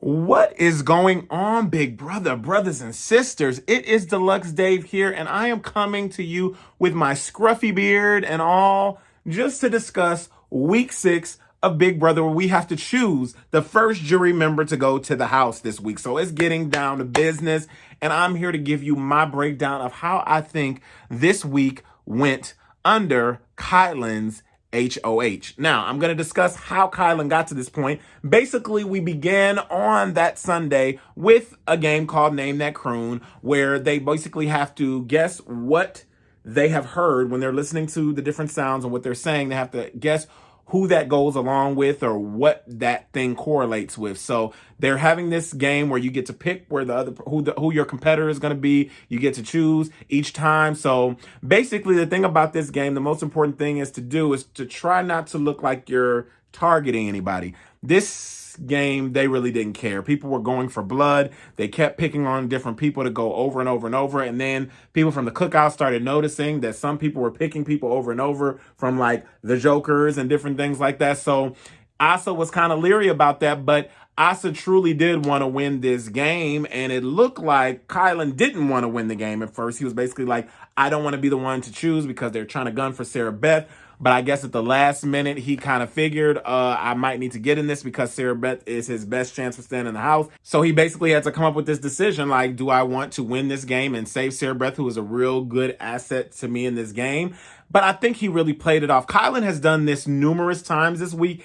What is going on, big brother, brothers and sisters? It is Deluxe Dave here, and I am coming to you with my scruffy beard and all just to discuss week 6 of Big Brother, where we have to choose the first jury member to go to the house this week. So it's getting down to business, and I'm here to give you my breakdown of how I think this week went under Kylan's HOH. Now, I'm going to discuss how Kylan got to this point. Basically, we began on that Sunday with a game called Name That Croon, where they basically have to guess what they have heard when they're listening to the different sounds and what they're saying. They have to guess who that goes along with or what that thing correlates with. So they're having this game where you get to pick where who your competitor is going to be. You get to choose each time. So basically, the thing about this game, the most important thing is to try not to look like you're targeting anybody. This game, they really didn't care. People were going for blood. They kept picking on different people to go over and over and over. And then people from the cookout started noticing that some people were picking people over and over from like the Jokers and different things like that. So Asa was kind of leery about that, but Asa truly did want to win this game, and it looked like Kylan didn't want to win the game at first. He was basically like, I don't want to be the one to choose because they're trying to gun for Sarah Beth. But I guess at the last minute, he kind of figured I might need to get in this because Sarah Beth is his best chance for staying in the house. So he basically had to come up with this decision, like, do I want to win this game and save Sarah Beth, who is a real good asset to me in this game? But I think he really played it off. Kylan has done this numerous times this week.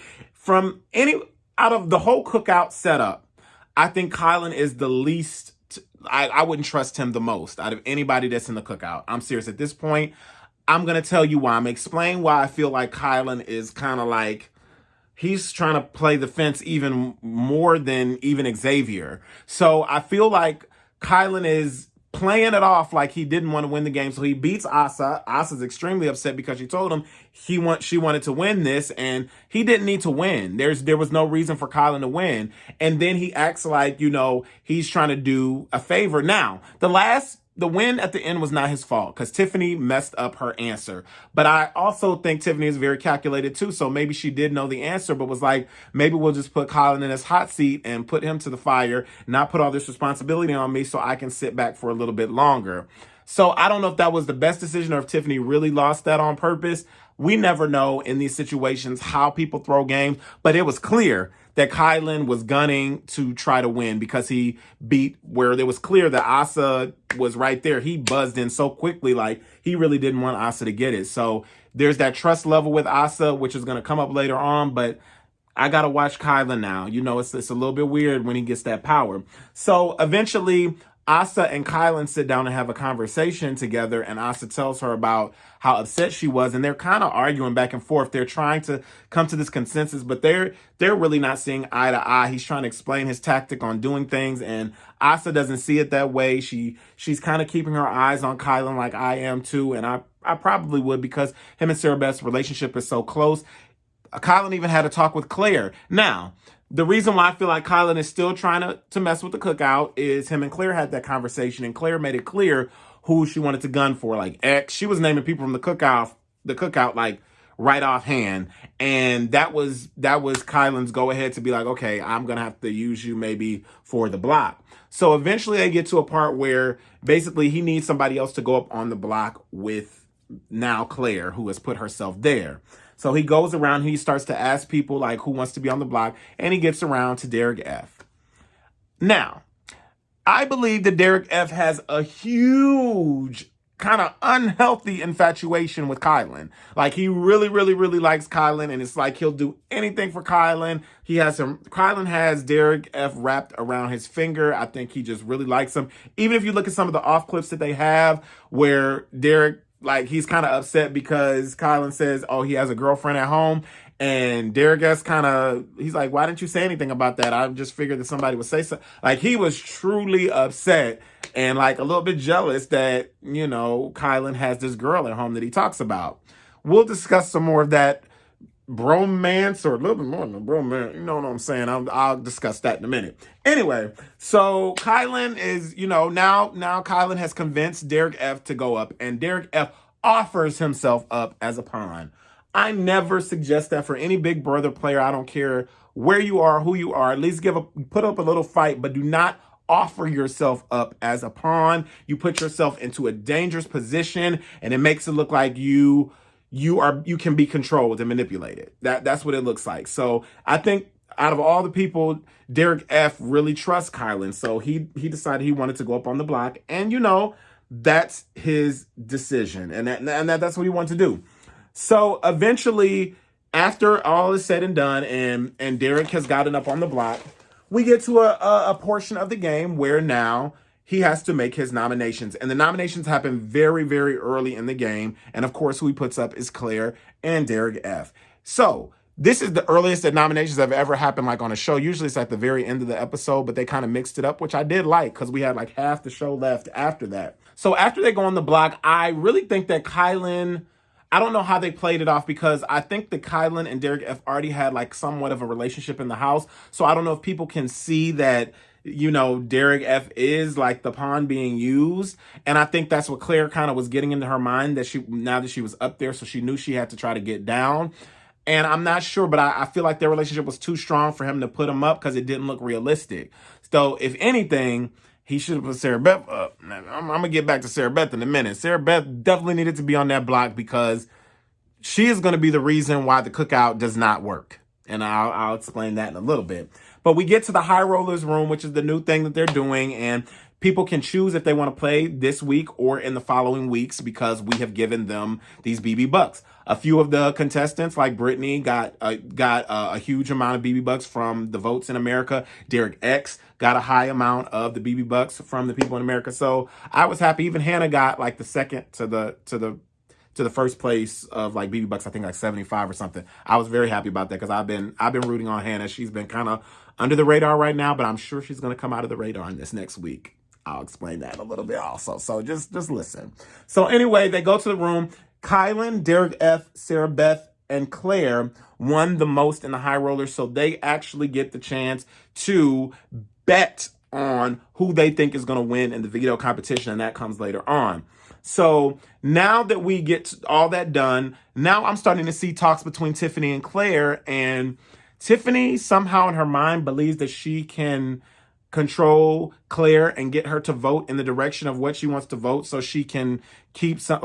Out of the whole cookout setup, I think Kylan is the least, I wouldn't trust him the most out of anybody that's in the cookout. I'm serious at this point. I'm going to tell you why. I'm going to explain why I feel like Kylan is kind of like, he's trying to play the fence even more than even Xavier. So I feel like Kylan is playing it off like he didn't want to win the game. So he beats Asa. Asa's extremely upset because she told him she wanted to win this, and he didn't need to win. There was no reason for Kylan to win. And then he acts like, he's trying to do a favor. Now, the win at the end was not his fault because Tiffany messed up her answer. But I also think Tiffany is very calculated too. So maybe she did know the answer, but was like, maybe we'll just put Kylan in his hot seat and put him to the fire, not put all this responsibility on me so I can sit back for a little bit longer. So I don't know if that was the best decision or if Tiffany really lost that on purpose. We never know in these situations how people throw games, but it was clear that Kylan was gunning to try to win because he beat where it was clear that Asa was right there. He buzzed in so quickly, like he really didn't want Asa to get it. So there's that trust level with Asa, which is going to come up later on, but I got to watch Kylan now. It's a little bit weird when he gets that power. So eventually Asa and Kylan sit down and have a conversation together, and Asa tells her about how upset she was, and they're kind of arguing back and forth. They're trying to come to this consensus, but they're really not seeing eye to eye. He's trying to explain his tactic on doing things, and Asa doesn't see it that way. She's kind of keeping her eyes on Kylan like I am too, and I probably would because him and Sarah Beth's relationship is so close. Kylan even had a talk with Claire. Now, the reason why I feel like Kylan is still trying to mess with the cookout is him and Claire had that conversation, and Claire made it clear who she wanted to gun for, like X. She was naming people from the cookout like right offhand, and that was Kylan's go ahead to be like, okay, I'm gonna have to use you maybe for the block. So eventually they get to a part where basically he needs somebody else to go up on the block with now Claire, who has put herself there. So he goes around, he starts to ask people like who wants to be on the block, and he gets around to Derek F. Now, I believe that Derek F has a huge kind of unhealthy infatuation with Kylan. Like he really, really, really likes Kylan, and it's like he'll do anything for Kylan. Kylan has Derek F wrapped around his finger. I think he just really likes him. Even if you look at some of the off clips that they have where Derek, like, he's kind of upset because Kylan says, oh, he has a girlfriend at home. And Derek F he's like, why didn't you say anything about that? I just figured that somebody would say so. Like, he was truly upset and like a little bit jealous that, Kylan has this girl at home that he talks about. We'll discuss some more of that bromance, or a little bit more than a bromance. You know what I'm saying? I'll discuss that in a minute. Anyway, so Kylan is, now Kylan has convinced Derek F to go up, and Derek F offers himself up as a pawn. I never suggest that for any Big Brother player. I don't care where you are, who you are. At least put up a little fight, but do not offer yourself up as a pawn. You put yourself into a dangerous position, and it makes it look like you can be controlled and manipulated. That's what it looks like. So I think out of all the people, Derek F really trusts Kylan. So he decided he wanted to go up on the block, and that's his decision, and that's what he wanted to do. So eventually, after all is said and done, and Derek has gotten up on the block, we get to a portion of the game where now he has to make his nominations. And the nominations happen very, very early in the game. And of course, who he puts up is Claire and Derek F. So this is the earliest that nominations have ever happened like on a show. Usually it's at the very end of the episode, but they kind of mixed it up, which I did like because we had like half the show left after that. So after they go on the block, I really think that Kylan, I don't know how they played it off because I think that Kylan and Derek F already had like somewhat of a relationship in the house. So I don't know if people can see that, Derek F is like the pawn being used. And I think that's what Claire kind of was getting into her mind, that now that she was up there, so she knew she had to try to get down. And I'm not sure, but I feel like their relationship was too strong for him to put him up because it didn't look realistic. So if anything, he should have put Sarah Beth up. I'm going to get back to Sarah Beth in a minute. Sarah Beth definitely needed to be on that block because she is going to be the reason why the cookout does not work. And I'll explain that in a little bit. But we get to the High Rollers room, which is the new thing that they're doing. And people can choose if they want to play this week or in the following weeks because we have given them these BB bucks. A few of the contestants, like Brittany, got a huge amount of BB bucks from the votes in America. Derek X got a high amount of the BB bucks from the people in America. So I was happy. Even Hannah got like the second to the first place of like BB bucks. I think like 75 or something. I was very happy about that because I've been rooting on Hannah. She's been kind of under the radar right now, but I'm sure she's going to come out of the radar in this next week. I'll explain that a little bit also. So just listen. So anyway, they go to the room. Kylan, Derek F, Sarah Beth, and Claire won the most in the High Rollers. So they actually get the chance to bet on who they think is going to win in the veto competition. And that comes later on. So now that we get all that done, now I'm starting to see talks between Tiffany and Claire. And Tiffany somehow in her mind believes that she can control Claire and get her to vote in the direction of what she wants to vote so she can keep the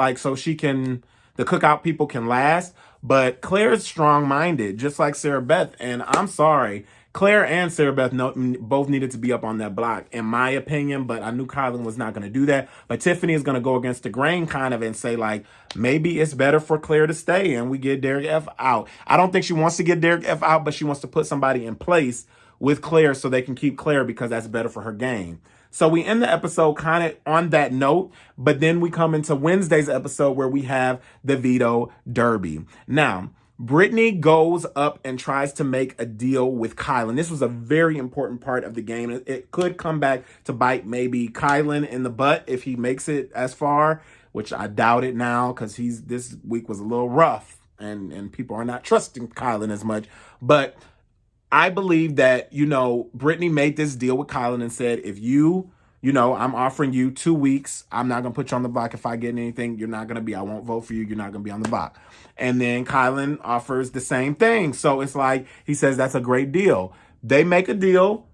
cookout people can last. But Claire's strong-minded, just like Sarah Beth. And I'm sorry, Claire and Sarah Beth both needed to be up on that block, in my opinion, but I knew Kylan was not going to do that. But Tiffany is going to go against the grain kind of and say, like, maybe it's better for Claire to stay and we get Derek F out. I don't think she wants to get Derek F out, but she wants to put somebody in place with Claire so they can keep Claire because that's better for her game. So we end the episode kind of on that note, but then we come into Wednesday's episode where we have the veto derby. Now, Brittany goes up and tries to make a deal with Kylan. This was a very important part of the game. It could come back to bite maybe Kylan in the butt if he makes it as far, which I doubt it now because this week was a little rough and people are not trusting Kylan as much. But I believe that, Brittany made this deal with Kylan and said, if I'm offering you 2 weeks. I'm not going to put you on the block. If I get anything, you're not going to be. I won't vote for you. You're not going to be on the block. And then Kylan offers the same thing. So it's like he says that's a great deal. They make a deal.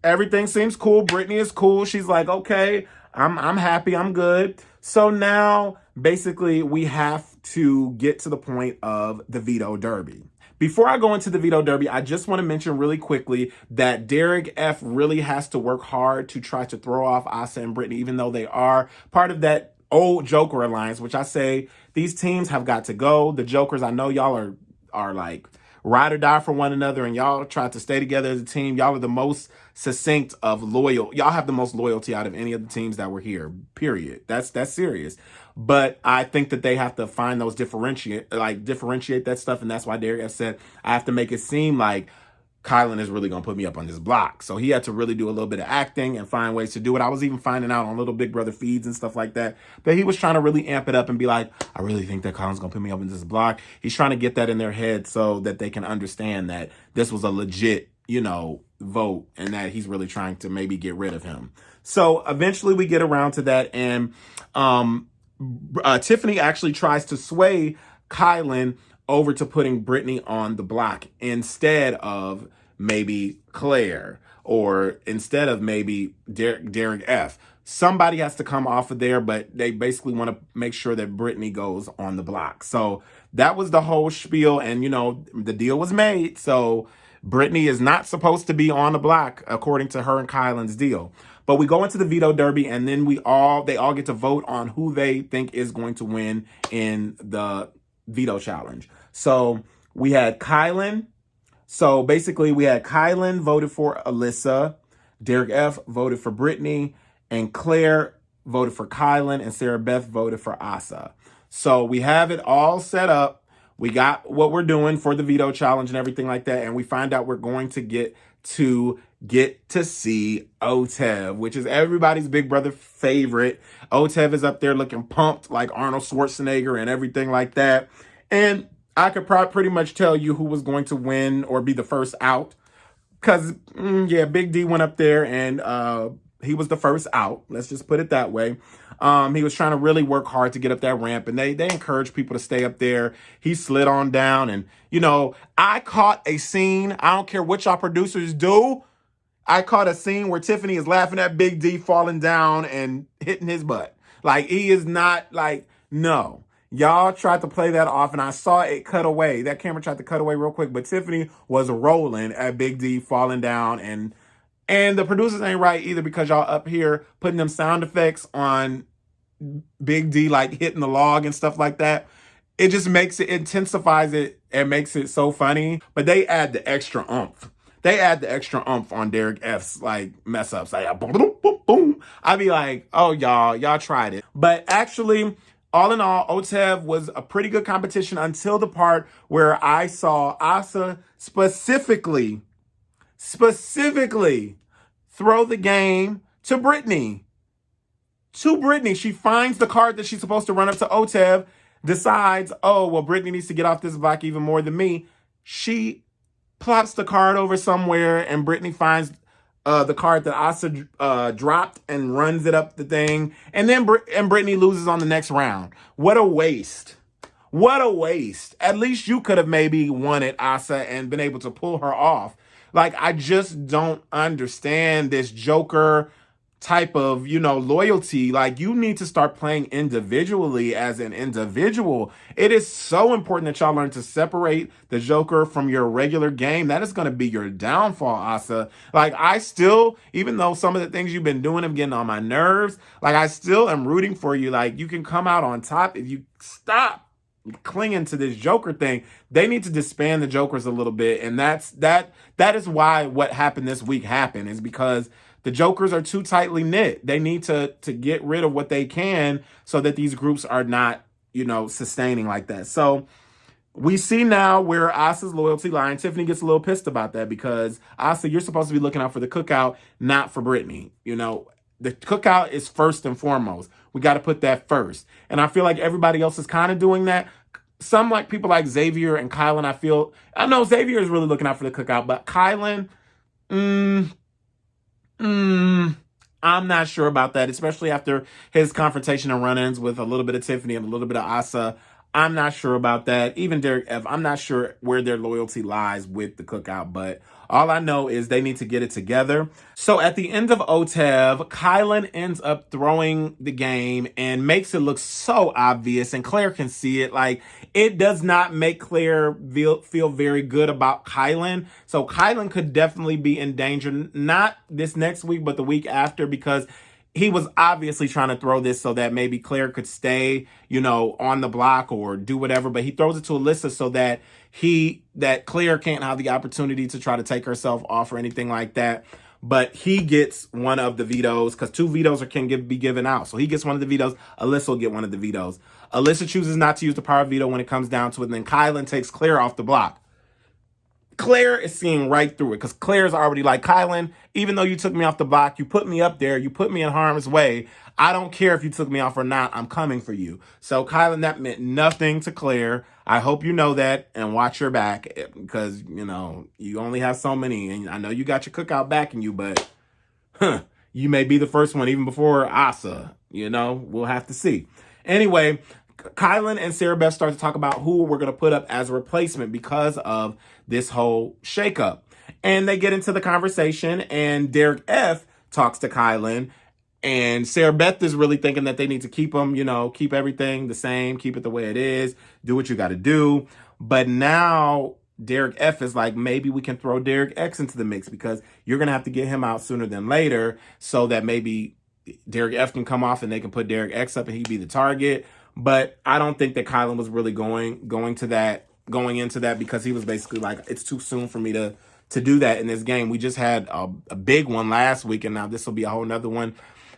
Everything seems cool. Brittany is cool. She's like, okay, I'm happy. I'm good. So now basically we have to get to the point of the veto derby. Before I go into the veto derby, I just want to mention really quickly that Derek F really has to work hard to try to throw off Asa and Brittany, even though they are part of that old Joker alliance, which I say these teams have got to go. The Jokers, I know y'all are like ride or die for one another, and y'all try to stay together as a team. Y'all are the most succinct of loyal. Y'all have the most loyalty out of any of the teams that were here, period. That's serious. But I think that they have to find those differentiate that stuff. And that's why Derek F said, I have to make it seem like Kylan is really going to put me up on this block. So he had to really do a little bit of acting and find ways to do it. I was even finding out on Little Big Brother feeds and stuff like that. But he was trying to really amp it up and be like, I really think that Kylan's going to put me up in this block. He's trying to get that in their head so that they can understand that this was a legit, vote and that he's really trying to maybe get rid of him. So eventually we get around to that. And, Tiffany actually tries to sway Kylan over to putting Brittany on the block instead of maybe Claire, or instead of maybe Derek F. Somebody has to come off of there, but they basically want to make sure that Brittany goes on the block. So that was the whole spiel, and the deal was made. So Brittany is not supposed to be on the block according to her and Kylan's deal. But we go into the veto derby, and then they all get to vote on who they think is going to win in the veto challenge. So we had Kylan. So basically, we had Kylan voted for Alyssa, Derek F voted for Brittany, and Claire voted for Kylan, and Sarah Beth voted for Asa. So we have it all set up. We got what we're doing for the veto challenge and everything like that. And we find out we're going to get to see Otev, which is everybody's big brother favorite. Otev is up there looking pumped like Arnold Schwarzenegger and everything like that. And I could pretty much tell you who was going to win or be the first out. Because, Big D went up there and he was the first out. Let's just put it that way. He was trying to really work hard to get up that ramp, and they encourage people to stay up there. He slid on down, and, I caught a scene. I don't care what y'all producers do. I caught a scene where Tiffany is laughing at Big D falling down and hitting his butt. Like, he is not no. Y'all tried to play that off, and I saw it cut away. That camera tried to cut away real quick, but Tiffany was rolling at Big D falling down, and the producers ain't right either, because y'all up here putting them sound effects on Big D, like hitting the log and stuff like that. It just intensifies it and makes it so funny. But they add the extra oomph. They add the extra oomph on Derek F's mess ups. Like boom, boom, boom, boom. I'd be like, oh, y'all tried it. But actually, all in all, Otev was a pretty good competition until the part where I saw Asa specifically throw the game to Brittany. She finds the card that she's supposed to run up to Otev, decides, oh, well, Brittany needs to get off this block even more than me. She plops the card over somewhere, and Brittany finds the card that Asa dropped and runs it up the thing. And then Brittany loses on the next round. What a waste. What a waste. At least you could have maybe won it, Asa, and been able to pull her off. Like, I just don't understand this Joker type of, loyalty. Like, you need to start playing individually as an individual. It is so important that y'all learn to separate the Joker from your regular game. That is going to be your downfall, Asa. Like, I still, even though some of the things you've been doing have getting on my nerves, like, I still am rooting for you. Like, you can come out on top if you stop clinging to this Joker thing. They need to disband the Jokers a little bit, and that is why what happened this week happened, is because the Jokers are too tightly knit. They need to get rid of what they can so that these groups are not, sustaining like that. So we see now where Asa's loyalty lies. Tiffany gets a little pissed about that, because Asa, you're supposed to be looking out for the cookout, not for Brittany. The cookout is first and foremost. We got to put that first. And I feel like everybody else is kind of doing that. Some people like Xavier and Kylan, I know Xavier is really looking out for the cookout, but Kylan, I'm not sure about that, especially after his confrontation and run-ins with a little bit of Tiffany and a little bit of Asa. I'm not sure about that. Even Derek F, I'm not sure where their loyalty lies with the cookout, but all I know is they need to get it together. So at the end of Otev, Kylan ends up throwing the game and makes it look so obvious, and Claire can see it. Like, it does not make Claire feel very good about Kylan. So Kylan could definitely be in danger, not this next week, but the week after, because he was obviously trying to throw this so that maybe Claire could stay, on the block or do whatever. But he throws it to Alyssa so that Claire can't have the opportunity to try to take herself off or anything like that. But he gets one of the vetoes, because 2 vetoes can be given out. So he gets one of the vetoes. Alyssa will get one of the vetoes. Alyssa chooses not to use the power veto when it comes down to it. And then Kylan takes Claire off the block. Claire is seeing right through it, because Claire's already like, Kylan, even though you took me off the block, you put me up there, you put me in harm's way. I don't care if you took me off or not. I'm coming for you. So Kylan, that meant nothing to Claire. I hope you know that and watch your back, because, you only have so many. And I know you got your cookout backing you, but you may be the first one even before Asa. We'll have to see. Anyway, Kylan and Sarah Beth start to talk about who we're going to put up as a replacement because of this whole shakeup. And they get into the conversation, and Derek F talks to Kylan. And Sarah Beth is really thinking that they need to keep them, keep everything the same, keep it the way it is, do what you got to do. But now Derek F is like, maybe we can throw Derek X into the mix because you're going to have to get him out sooner than later so that maybe Derek F can come off and they can put Derek X up and he'd be the target. But I don't think that Kylan was really going into that because he was basically like, it's too soon for me to do that in this game. We just had a big one last week, and now this will be a whole nother one.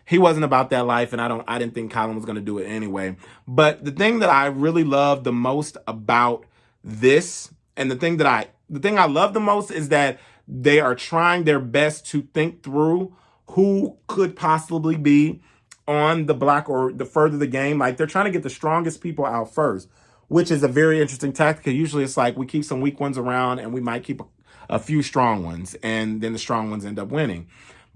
He wasn't about that life, and I didn't think Kylan was going to do it anyway. But the thing that I really love the most about this, and the thing I love the most is that they are trying their best to think through who could possibly be on the block or the further the game. Like, they're trying to get the strongest people out first, which is a very interesting tactic. Usually it's like we keep some weak ones around and we might keep a few strong ones, and then the strong ones end up winning.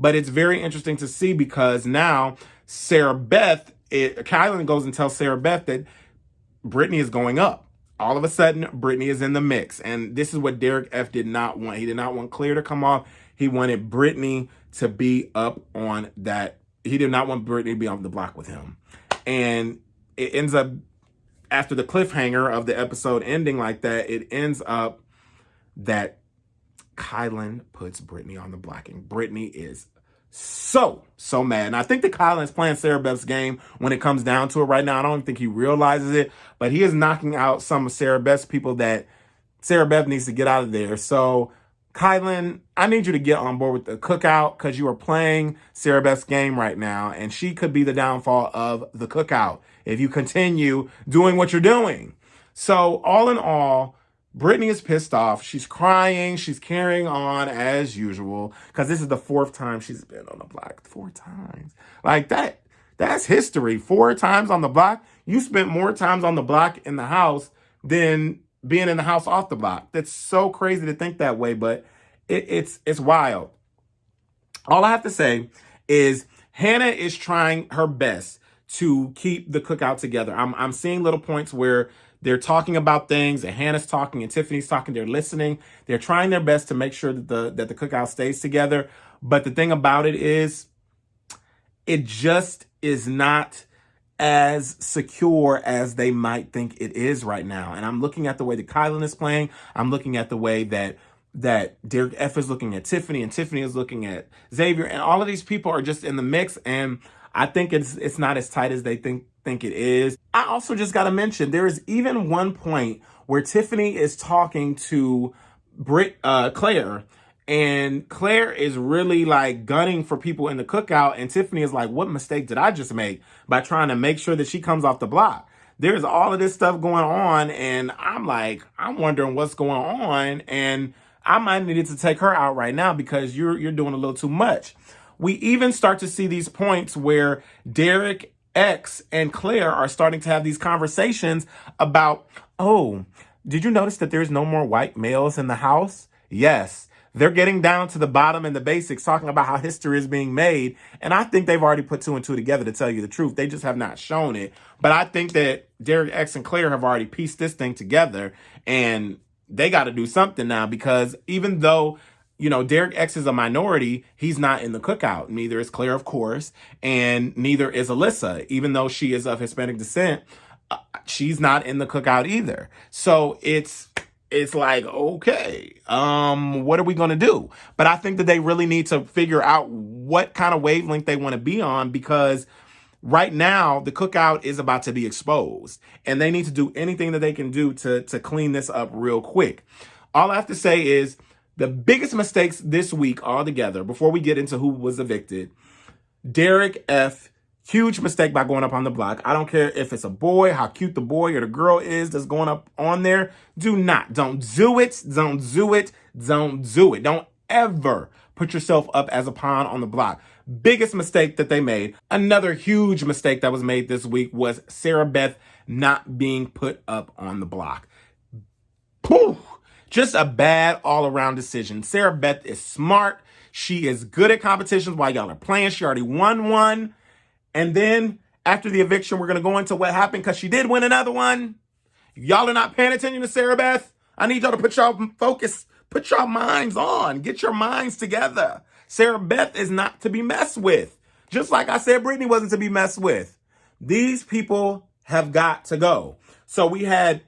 But it's very interesting to see because now Kylan goes and tells Sarah Beth that Brittany is going up. All of a sudden, Brittany is in the mix. And this is what Derek F did not want. He did not want Claire to come off. He wanted Brittany to be up on that. He did not want Brittany to be on the block with him. And it ends up, after the cliffhanger of the episode ending like that, it ends up that Kylan puts Brittany on the block, and Brittany is so mad. And I think that Kylan is playing Sarah Beth's game when it comes down to it right now. I don't think he realizes it, but he is knocking out some of Sarah Beth's people that Sarah Beth needs to get out of there. So Kylan, I need you to get on board with the cookout because you are playing Sarah Beth's game right now, and she could be the downfall of the cookout if you continue doing what you're doing. So all in all, Brittany is pissed off. She's crying. She's carrying on as usual because this is the 4th time she's been on the block. 4 times. Like that. That's history. 4 times on the block. You spent more times on the block in the house than being in the house off the block. That's so crazy to think that way, but it's wild. All I have to say is Hannah is trying her best to keep the cookout together. I'm seeing little points where they're talking about things, and Hannah's talking, and Tiffany's talking. They're listening. They're trying their best to make sure that the cookout stays together. But the thing about it is, it just is not as secure as they might think it is right now. And I'm looking at the way that Kylan is playing. I'm looking at the way that Derek F is looking at Tiffany, and Tiffany is looking at Xavier, and all of these people are just in the mix. And I think it's not as tight as they think it is. I also just got to mention, there is even one point where Tiffany is talking to Claire, and Claire is really like gunning for people in the cookout, and Tiffany is like, what mistake did I just make by trying to make sure that she comes off the block? There's all of this stuff going on, and I'm wondering what's going on, and I might need to take her out right now because you're doing a little too much. We even start to see these points where Derek X and Claire are starting to have these conversations about, oh, did you notice that there's no more white males in the house? Yes. They're getting down to the bottom and the basics, talking about how history is being made. And I think they've already put 2 and 2 together, to tell you the truth. They just have not shown it. But I think that Derek X and Claire have already pieced this thing together, and they got to do something now, because even though, Derek X is a minority, he's not in the cookout. Neither is Claire, of course, and neither is Alyssa. Even though she is of Hispanic descent, she's not in the cookout either. So it's like, okay, what are we going to do? But I think that they really need to figure out what kind of wavelength they want to be on, because right now the cookout is about to be exposed, and they need to do anything that they can do to clean this up real quick. All I have to say is the biggest mistakes this week altogether, before we get into who was evicted, Derek F, huge mistake by going up on the block. I don't care if it's a boy, how cute the boy or the girl is that's going up on there. Don't do it. Don't do it. Don't do it. Don't ever put yourself up as a pawn on the block. Biggest mistake that they made. Another huge mistake that was made this week was Sarah Beth not being put up on the block. Poof. Just a bad all-around decision. Sarah Beth is smart. She is good at competitions while y'all are playing. She already won one. And then after the eviction, we're going to go into what happened, because she did win another one. Y'all are not paying attention to Sarah Beth. I need y'all to put Put your minds on. Get your minds together. Sarah Beth is not to be messed with. Just like I said, Brittany wasn't to be messed with. These people have got to go. So we had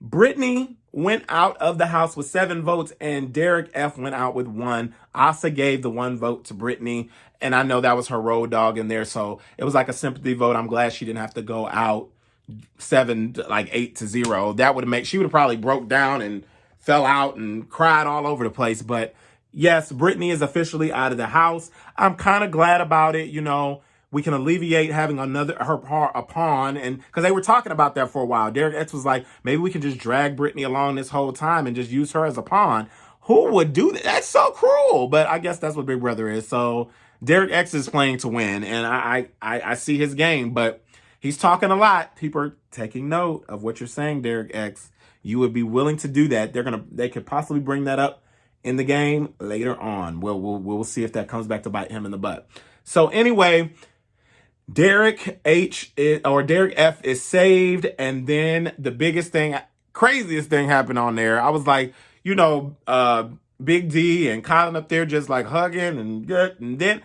Brittany went out of the house with 7 votes and Derek F went out with 1. Asa gave the 1 vote to Brittany. And I know that was her road dog in there. So it was like a sympathy vote. I'm glad she didn't have to go out 8-0. That would have she would have probably broke down and fell out and cried all over the place. But yes, Brittany is officially out of the house. I'm kind of glad about it. You know, we can alleviate having a pawn. And because they were talking about that for a while. Derek X was like, maybe we can just drag Brittany along this whole time and just use her as a pawn. Who would do that? That's so cruel. But I guess that's what Big Brother is. So Derek X is playing to win. And I see his game, but he's talking a lot. People are taking note of what you're saying, Derek X. You would be willing to do that. They could possibly bring that up in the game later on. We'll see if that comes back to bite him in the butt. So anyway, Derek F is saved, and then the biggest thing, craziest thing happened on there. I was like, you know, Big D and Colin up there just like hugging and then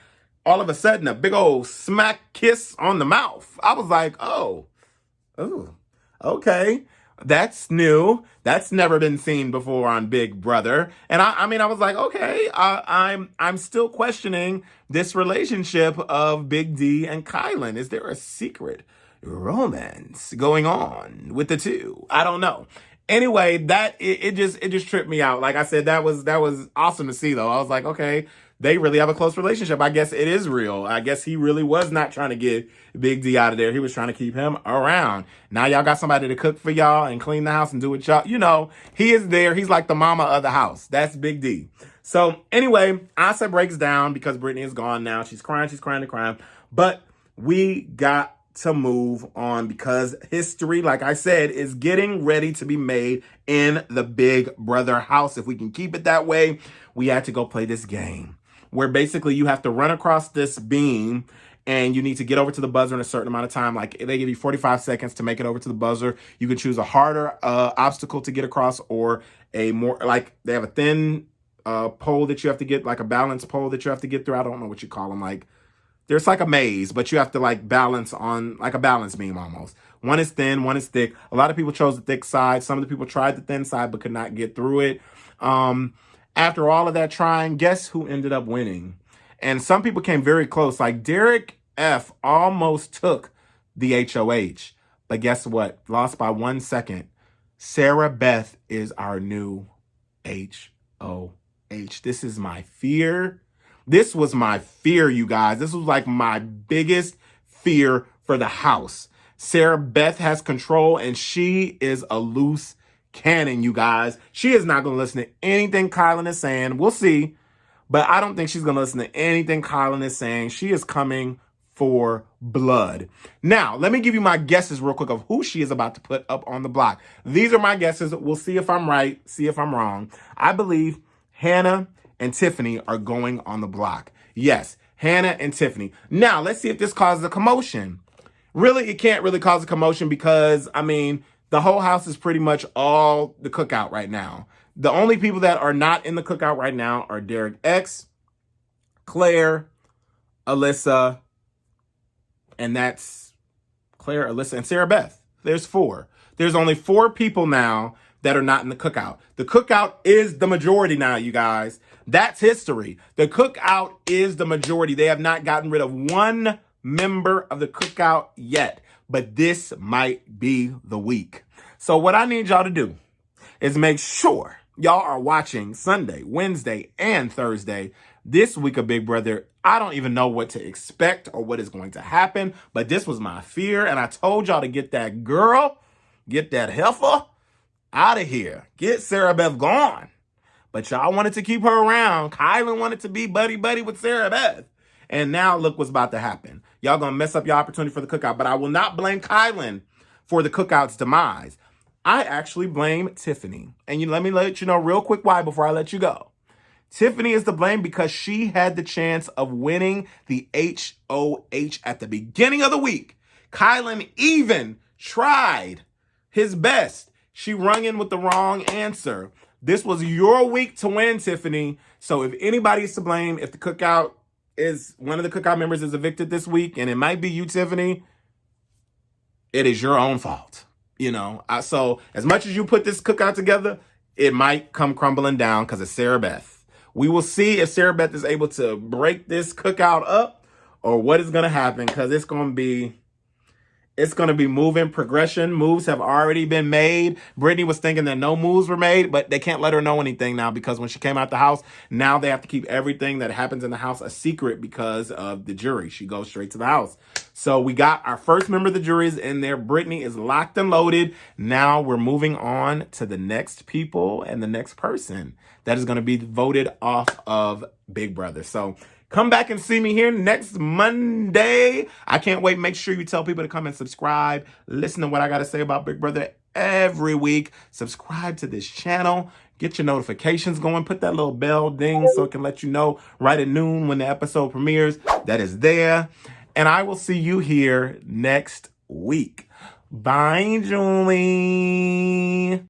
all of a sudden a big old smack kiss on the mouth. I was like, oh, okay. That's new. That's never been seen before on Big Brother. And I mean, I was like, okay, I'm still questioning this relationship of Big D and Kylan. Is there a secret romance going on with the two? I don't know. Anyway, it just tripped me out. Like I said, that was awesome to see though. I was like, okay, they really have a close relationship. I guess it is real. I guess he really was not trying to get Big D out of there. He was trying to keep him around. Now y'all got somebody to cook for y'all and clean the house and do what y'all, you know, he is there. He's like the mama of the house. That's Big D. So anyway, Asa breaks down because Brittany is gone now. She's crying. But we got to move on because history, like I said, is getting ready to be made in the Big Brother house. If we can keep it that way, we had to go play this game where basically you have to run across this beam and you need to get over to the buzzer in a certain amount of time. Like they give you 45 seconds to make it over to the buzzer. You can choose a harder obstacle to get across or a more, like they have a thin pole that you have to get, like a balance pole that you have to get through. I don't know what you call them. Like there's like a maze, but you have to like balance on like a balance beam almost. One is thin, one is thick. A lot of people chose the thick side. Some of the people tried the thin side but could not get through it. After all of that trying, guess who ended up winning? And some people came very close. Like Derek F almost took the HOH. But guess what? Lost by 1 second. Sarah Beth is our new HOH. This is my fear. This was my fear, you guys. This was like my biggest fear for the house. Sarah Beth has control and she is a loose cannon, you guys. She is not going to listen to anything Kylan is saying. We'll see. But I don't think she's going to listen to anything Kylan is saying. She is coming for blood. Now, let me give you my guesses real quick of who she is about to put up on the block. These are my guesses. We'll see if I'm right, see if I'm wrong. I believe Hannah and Tiffany are going on the block. Yes, Hannah and Tiffany. Now, let's see if this causes a commotion. Really, it can't really cause a commotion because, I mean, the whole house is pretty much all the cookout right now. The only people that are not in the cookout right now are Derek X, Claire, Alyssa, and that's Claire, Alyssa, and Sarah Beth. There's 4. There's only 4 people now that are not in the cookout. The cookout is the majority now, you guys. That's history. The cookout is the majority. They have not gotten rid of 1 member of the cookout yet, but this might be the week. So what I need y'all to do is make sure y'all are watching Sunday, Wednesday, and Thursday this week of Big Brother. I don't even know what to expect or what is going to happen, but this was my fear, and I told y'all to get that girl, get that heifer out of here. Get Sarah Beth gone. But y'all wanted to keep her around. Kylan wanted to be buddy-buddy with Sarah Beth. And now look what's about to happen. Y'all gonna mess up your opportunity for the cookout, but I will not blame Kylan for the cookout's demise. I actually blame Tiffany. And let me let you know real quick why before I let you go. Tiffany is to blame because she had the chance of winning the HOH at the beginning of the week. Kylan even tried his best. She rung in with the wrong answer. This was your week to win, Tiffany. So if anybody's to blame, if the cookout is, one of the cookout members is evicted this week, and it might be you, Tiffany, it is your own fault. So as much as you put this cookout together, it might come crumbling down because it's Sarah Beth. We will see if Sarah Beth is able to break this cookout up or what is going to happen, because it's going to be moving progression. Moves have already been made. Brittany was thinking that no moves were made, but they can't let her know anything now, because when she came out the house, now they have to keep everything that happens in the house a secret because of the jury. She goes straight to the house. So we got our first member of the jury is in there. Brittany is locked and loaded. Now we're moving on to the next people and the next person that is going to be voted off of Big Brother. So come back and see me here next Monday. I can't wait. Make sure you tell people to come and subscribe. Listen to what I got to say about Big Brother every week. Subscribe to this channel. Get your notifications going. Put that little bell ding so it can let you know right at noon when the episode premieres. That is there. And I will see you here next week. Bye, Julie.